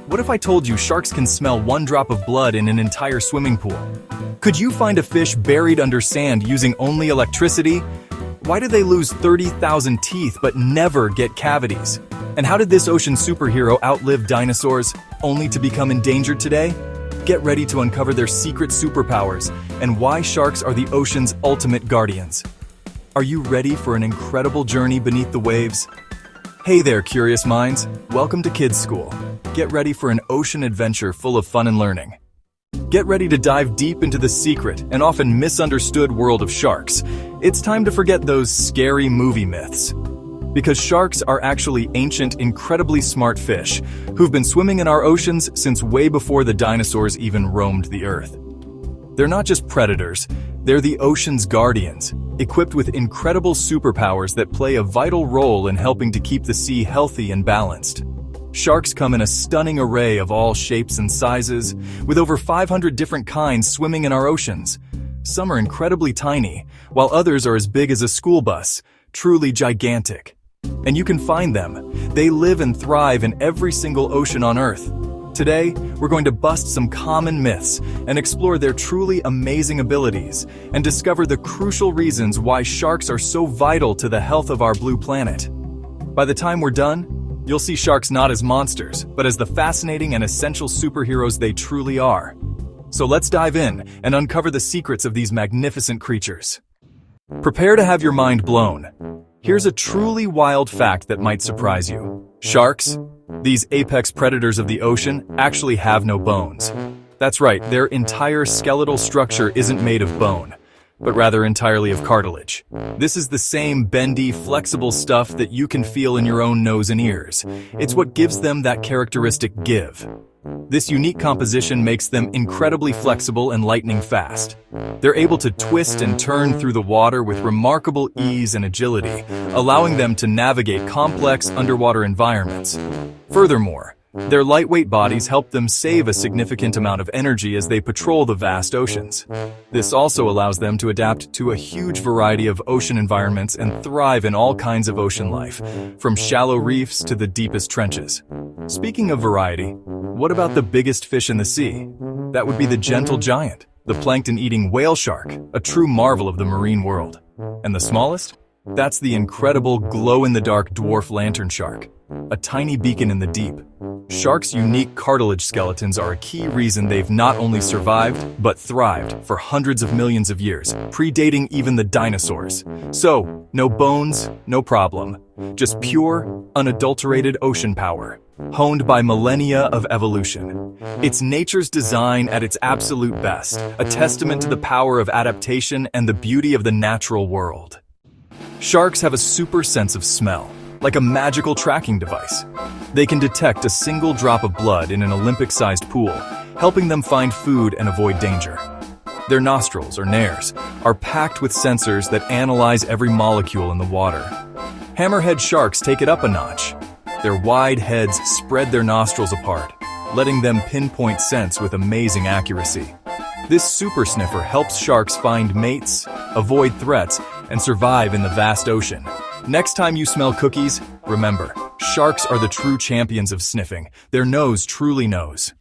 What if I told you sharks can smell one drop of blood in an entire swimming pool? Could you find a fish buried under sand using only electricity? Why do they lose 30,000 teeth but never get cavities? And how did this ocean superhero outlive dinosaurs, only to become endangered today? Get ready to uncover their secret superpowers and why sharks are the ocean's ultimate guardians. Are you ready for an incredible journey beneath the waves? Hey there, curious minds. Welcome to Kids School. Get ready for an ocean adventure full of fun and learning. Get ready to dive deep into the secret and often misunderstood world of sharks. It's time to forget those scary movie myths. Because sharks are actually ancient, incredibly smart fish who've been swimming in our oceans since way before the dinosaurs even roamed the earth. They're not just predators, they're the ocean's guardians, equipped with incredible superpowers that play a vital role in helping to keep the sea healthy and balanced. Sharks come in a stunning array of all shapes and sizes, with over 500 different kinds swimming in our oceans. Some are incredibly tiny, while others are as big as a school bus, truly gigantic. And you can find them. They live and thrive in every single ocean on Earth. Today, we're going to bust some common myths and explore their truly amazing abilities and discover the crucial reasons why sharks are so vital to the health of our blue planet. By the time we're done, you'll see sharks not as monsters, but as the fascinating and essential superheroes they truly are. So let's dive in and uncover the secrets of these magnificent creatures. Prepare to have your mind blown. Here's a truly wild fact that might surprise you. Sharks, these apex predators of the ocean, actually have no bones. That's right, their entire skeletal structure isn't made of bone, but rather entirely of cartilage. This is the same bendy, flexible stuff that you can feel in your own nose and ears. It's what gives them that characteristic give. This unique composition makes them incredibly flexible and lightning fast. They're able to twist and turn through the water with remarkable ease and agility, allowing them to navigate complex underwater environments. Furthermore, their lightweight bodies help them save a significant amount of energy as they patrol the vast oceans. This also allows them to adapt to a huge variety of ocean environments and thrive in all kinds of ocean life, from shallow reefs to the deepest trenches. Speaking of variety, what about the biggest fish in the sea? That would be the gentle giant, the plankton-eating whale shark, a true marvel of the marine world. And the smallest? That's the incredible glow-in-the-dark dwarf lantern shark, a tiny beacon in the deep. Sharks' unique cartilage skeletons are a key reason they've not only survived, but thrived for hundreds of millions of years, predating even the dinosaurs. So, no bones, no problem. Just pure, unadulterated ocean power, honed by millennia of evolution. It's nature's design at its absolute best, a testament to the power of adaptation and the beauty of the natural world. Sharks have a super sense of smell, like a magical tracking device. They can detect a single drop of blood in an Olympic-sized pool, helping them find food and avoid danger. Their nostrils, or nares, are packed with sensors that analyze every molecule in the water. Hammerhead sharks take it up a notch. Their wide heads spread their nostrils apart, letting them pinpoint scents with amazing accuracy. This super sniffer helps sharks find mates, avoid threats, and survive in the vast ocean. Next time you smell cookies, remember, sharks are the true champions of sniffing. Their nose truly knows.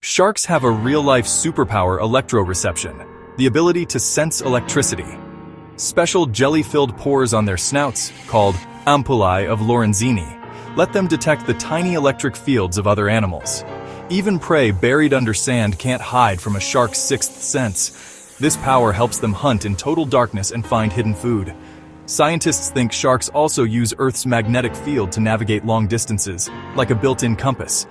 Sharks have a real-life superpower, electroreception, the ability to sense electricity. Special jelly-filled pores on their snouts, called Ampullae of Lorenzini, let them detect the tiny electric fields of other animals. Even prey buried under sand can't hide from a shark's sixth sense. This power helps them hunt in total darkness and find hidden food. Scientists think sharks also use Earth's magnetic field to navigate long distances, like a built-in compass.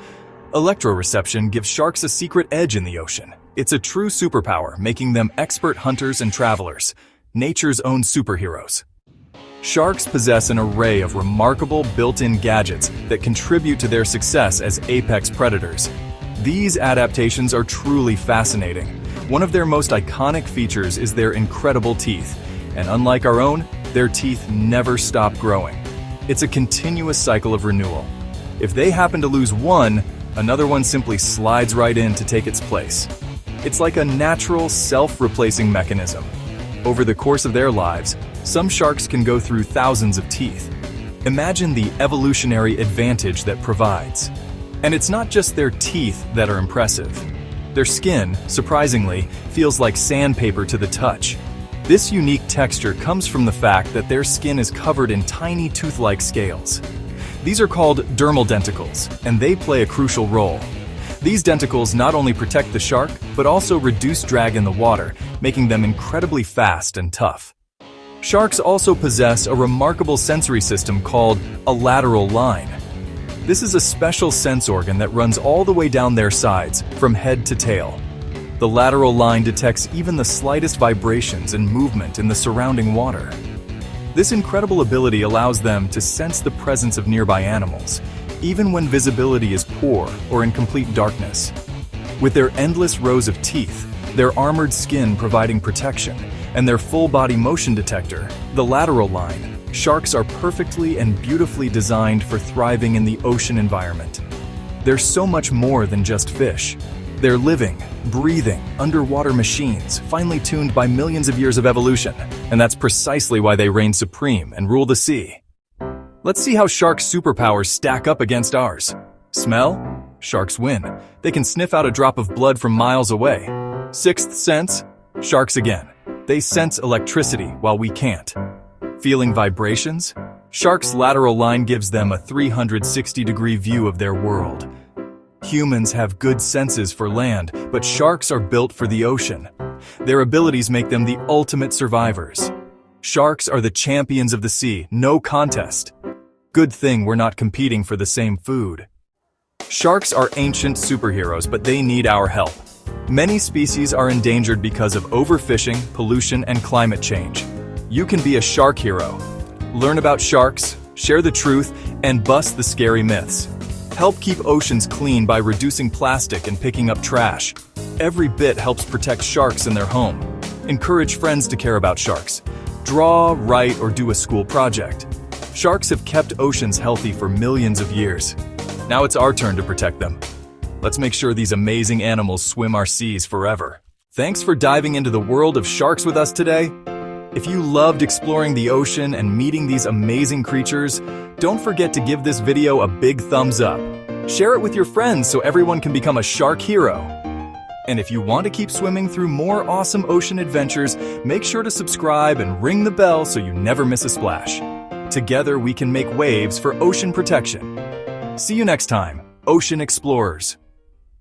Electroreception gives sharks a secret edge in the ocean. It's a true superpower, making them expert hunters and travelers, nature's own superheroes. Sharks possess an array of remarkable built-in gadgets that contribute to their success as apex predators. These adaptations are truly fascinating. One of their most iconic features is their incredible teeth, and unlike our own, their teeth never stop growing. It's a continuous cycle of renewal. If they happen to lose one, another one simply slides right in to take its place. It's like a natural, self-replacing mechanism. Over the course of their lives, some sharks can go through thousands of teeth. Imagine the evolutionary advantage that provides. And it's not just their teeth that are impressive. Their skin, surprisingly, feels like sandpaper to the touch. This unique texture comes from the fact that their skin is covered in tiny tooth-like scales. These are called dermal denticles, and they play a crucial role. These denticles not only protect the shark, but also reduce drag in the water, making them incredibly fast and tough. Sharks also possess a remarkable sensory system called a lateral line. This is a special sense organ that runs all the way down their sides, from head to tail. The lateral line detects even the slightest vibrations and movement in the surrounding water. This incredible ability allows them to sense the presence of nearby animals, even when visibility is poor or in complete darkness. With their endless rows of teeth, their armored skin providing protection, and their full-body motion detector, the lateral line, sharks are perfectly and beautifully designed for thriving in the ocean environment. They're so much more than just fish. They're living, breathing, underwater machines, finely tuned by millions of years of evolution, and that's precisely why they reign supreme and rule the sea. Let's see how sharks' superpowers stack up against ours. Smell? Sharks win. They can sniff out a drop of blood from miles away. Sixth sense? Sharks again. They sense electricity while we can't. Feeling vibrations? Sharks' lateral line gives them a 360-degree view of their world. Humans have good senses for land, but sharks are built for the ocean. Their abilities make them the ultimate survivors. Sharks are the champions of the sea, no contest. Good thing we're not competing for the same food. Sharks are ancient superheroes, but they need our help. Many species are endangered because of overfishing, pollution, and climate change. You can be a shark hero. Learn about sharks, share the truth, and bust the scary myths. Help keep oceans clean by reducing plastic and picking up trash. Every bit helps protect sharks in their home. Encourage friends to care about sharks. Draw, write, or do a school project. Sharks have kept oceans healthy for millions of years. Now it's our turn to protect them. Let's make sure these amazing animals swim our seas forever. Thanks for diving into the world of sharks with us today. If you loved exploring the ocean and meeting these amazing creatures, don't forget to give this video a big thumbs up. Share it with your friends so everyone can become a shark hero. And if you want to keep swimming through more awesome ocean adventures, make sure to subscribe and ring the bell so you never miss a splash. Together we can make waves for ocean protection. See you next time, Ocean Explorers.